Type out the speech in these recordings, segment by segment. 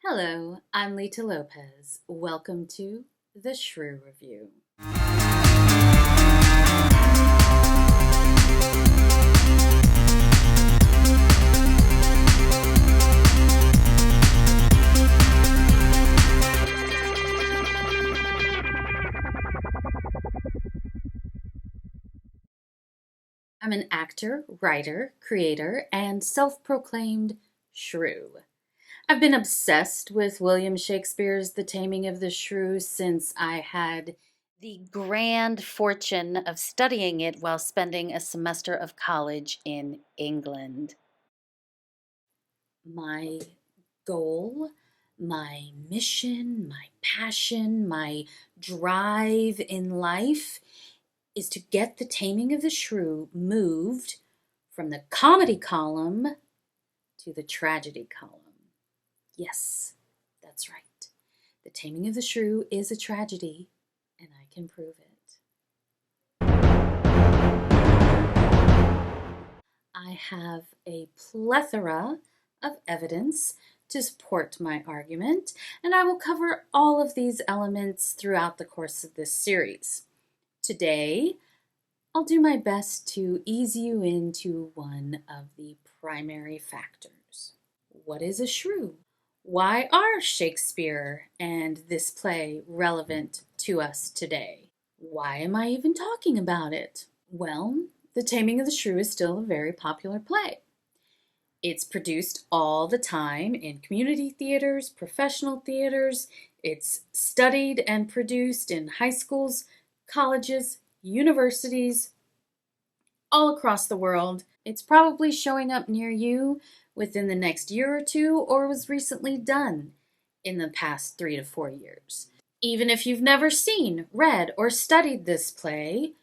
Hello, I'm Lita Lopez. Welcome to the Shrew Review. I'm an actor, writer, creator, and self-proclaimed shrew. I've been obsessed with William Shakespeare's The Taming of the Shrew since I had the grand fortune of studying it while spending a semester of college in England. My goal, my mission, my passion, my drive in life is to get The Taming of the Shrew moved from the comedy column to the tragedy column. Yes, that's right. The Taming of the Shrew is a tragedy, and I can prove it. I have a plethora of evidence to support my argument, and I will cover all of these elements throughout the course of this series. Today, I'll do my best to ease you into one of the primary factors. What is a shrew? Why are Shakespeare and this play relevant to us today? Why am I even talking about it? Well, The Taming of the Shrew is still a very popular play. It's produced all the time in community theaters, professional theaters. It's studied and produced in high schools, colleges, universities, all across the world. It's probably showing up near you within the next year or two, or was recently done in the past 3 to 4 years. Even if you've never seen, read, or studied this play,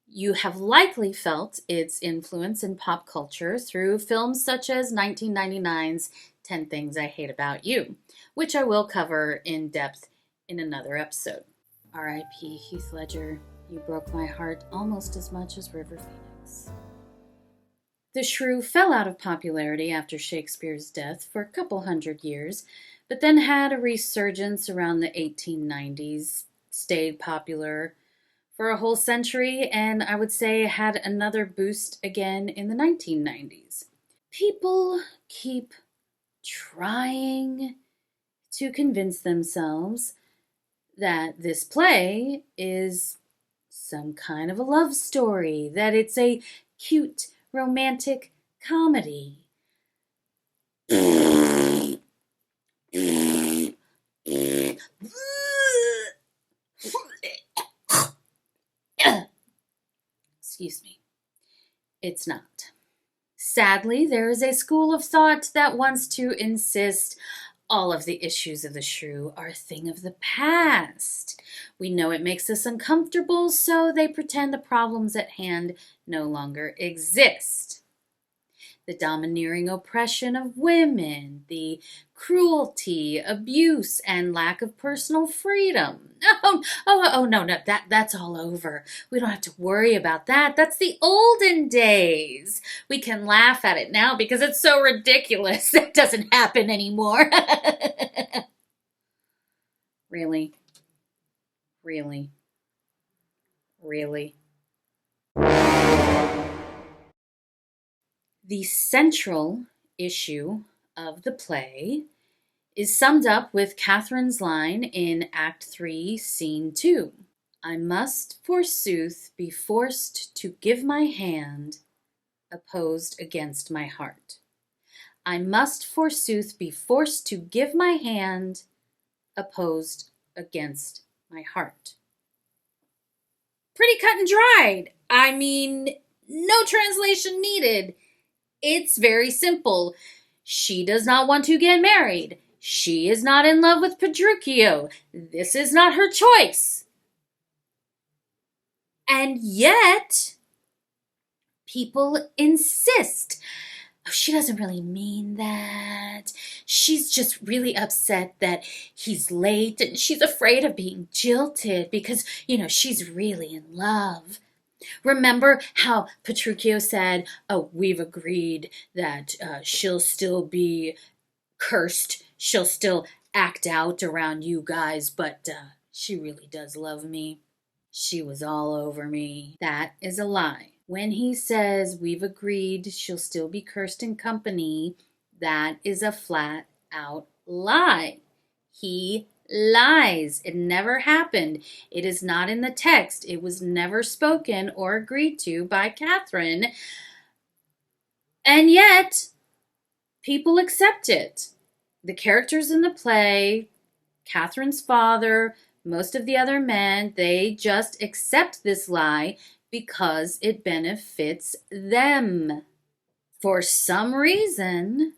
you have likely felt its influence in pop culture through films such as 1999's 10 Things I Hate About You, which I will cover in depth in another episode. R.I.P. Heath Ledger, you broke my heart almost as much as River Phoenix. The Shrew fell out of popularity after Shakespeare's death for a couple hundred years, but then had a resurgence around the 1890s, stayed popular for a whole century, and I would say had another boost again in the 1990s. People keep trying to convince themselves that this play is some kind of a love story, that it's a cute, romantic comedy. Excuse me. It's not. Sadly, there is a school of thought that wants to insist all of the issues of the shrew are a thing of the past. We know it makes us uncomfortable, so they pretend the problems at hand no longer exist. The domineering oppression of women, the cruelty, abuse, and lack of personal freedom. No, that's all over. We don't have to worry about that. That's the olden days. We can laugh at it now because it's so ridiculous. It doesn't happen anymore. Really? Really? Really? The central issue of the play is summed up with Katherine's line in Act 3, Scene 2. I must, forsooth, be forced to give my hand opposed against my heart. I must, forsooth, be forced to give my hand opposed against my heart. Pretty cut and dried. I mean, no translation needed. It's very simple. She does not want to get married. She is not in love with Petruchio. This is not her choice. And yet, people insist. Oh, she doesn't really mean that. She's just really upset that he's late and she's afraid of being jilted because, she's really in love. Remember how Petruchio said, oh, we've agreed that she'll still be cursed. She'll still act out around you guys, but she really does love me. She was all over me. That is a lie. When he says we've agreed she'll still be Kirsten company, that is a flat out lie. He lies. It never happened. It is not in the text. It was never spoken or agreed to by Katherine. And yet, people accept it. The characters in the play, Katherine's father, most of the other men, they just accept this lie because it benefits them. For some reason,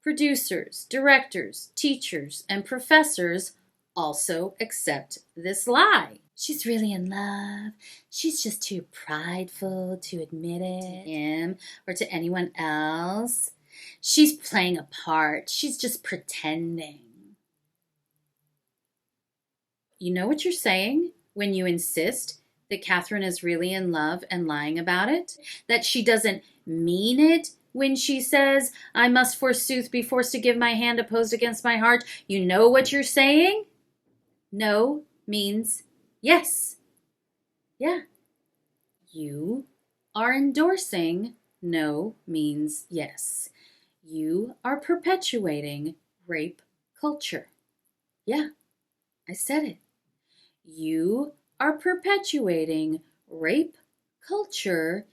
producers, directors, teachers, and professors also accept this lie. She's really in love. She's just too prideful to admit it to him or to anyone else. She's playing a part. She's just pretending. You know what you're saying when you insist that Katherine is really in love and lying about it? That she doesn't mean it when she says, I must forsooth be forced to give my hand opposed against my heart? You know what you're saying? No means yes. Yeah. You are endorsing no means yes. You are perpetuating rape culture. Yeah, I said it. You are perpetuating rape culture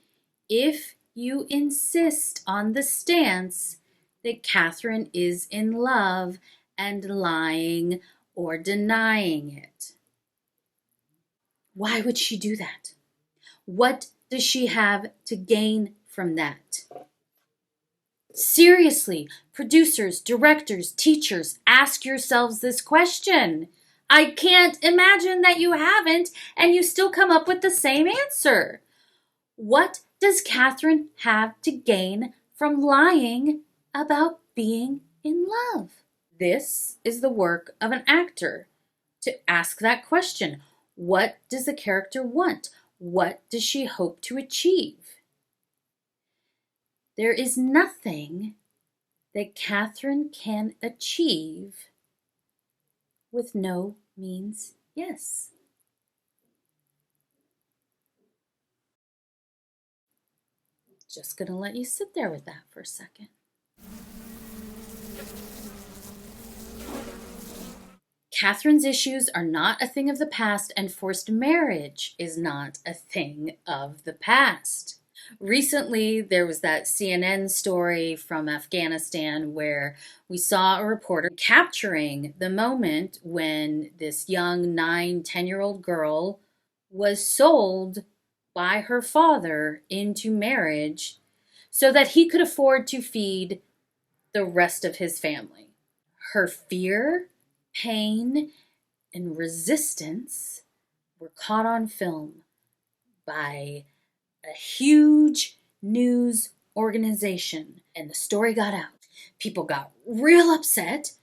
if you insist on the stance that Katherine is in love and lying or denying it. Why would she do that? What does she have to gain from that? Seriously, producers, directors, teachers, ask yourselves this question. I can't imagine that you haven't, and you still come up with the same answer. What does Katherine have to gain from lying about being in love? This is the work of an actor, to ask that question. What does the character want? What does she hope to achieve? There is nothing that Katherine can achieve with no means yes. Just gonna let you sit there with that for a second. Katherine's issues are not a thing of the past, and forced marriage is not a thing of the past. Recently, there was that CNN story from Afghanistan where we saw a reporter capturing the moment when this young 9-10-year-old girl was sold by her father into marriage so that he could afford to feed the rest of his family. Her fear, pain, and resistance were caught on film by a huge news organization, and the story got out. People got real upset,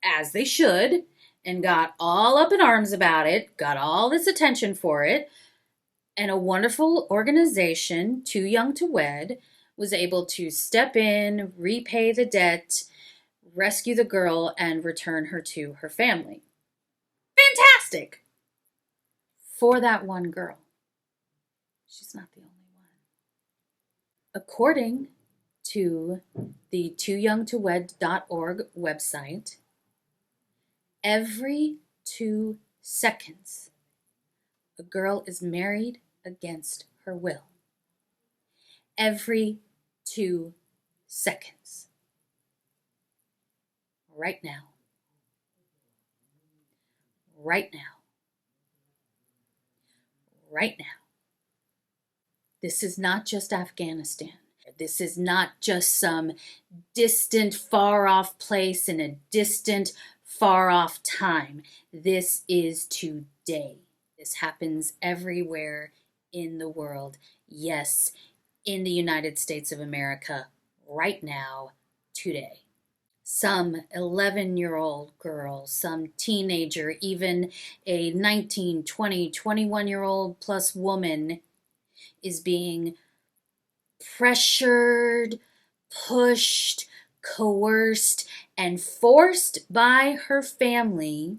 as they should, and got all up in arms about it, got all this attention for it, and a wonderful organization, Too Young to Wed, was able to step in, repay the debt, rescue the girl, and return her to her family. Fantastic! For that one girl. She's not the only one. According to the tooyoungtowed.org website, every 2 seconds, a girl is married against her will. Every 2 seconds. Right now. Right now. Right now. This is not just Afghanistan. This is not just some distant, far-off place in a distant, far-off time. This is today. This happens everywhere in the world. Yes, in the United States of America, right now, today. Some 11-year-old girl, some teenager, even a 19, 20, 21-year-old plus woman is being pressured, pushed, coerced, and forced by her family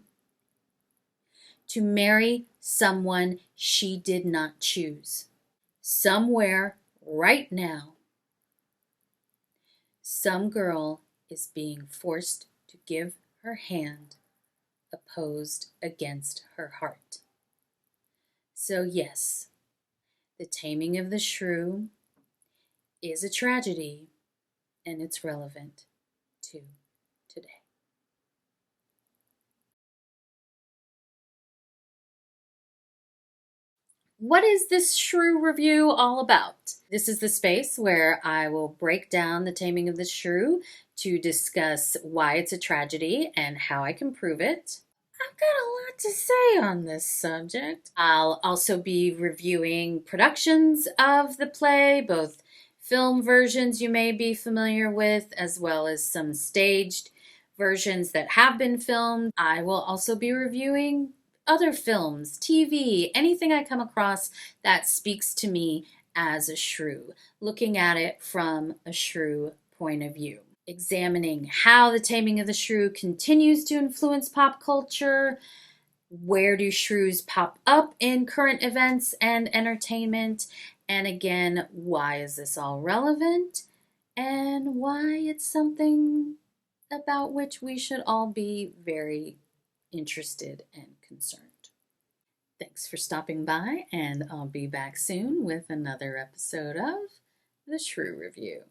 to marry someone she did not choose. Somewhere, right now, some girl is being forced to give her hand opposed against her heart. So, yes, the taming of the shrew is a tragedy, and it's relevant to today. What is this Shrew review all about? This is the space where I will break down the taming of the shrew to discuss why it's a tragedy and how I can prove it. I've got a lot to say on this subject. I'll also be reviewing productions of the play, both film versions you may be familiar with, as well as some staged versions that have been filmed. I will also be reviewing other films, TV, anything I come across that speaks to me as a shrew, looking at it from a shrew point of view, examining how the taming of the shrew continues to influence pop culture. Where do shrews pop up in current events and entertainment? And again, why is this all relevant? And why it's something about which we should all be very interested and concerned. Thanks for stopping by, and I'll be back soon with another episode of the Shrew Review.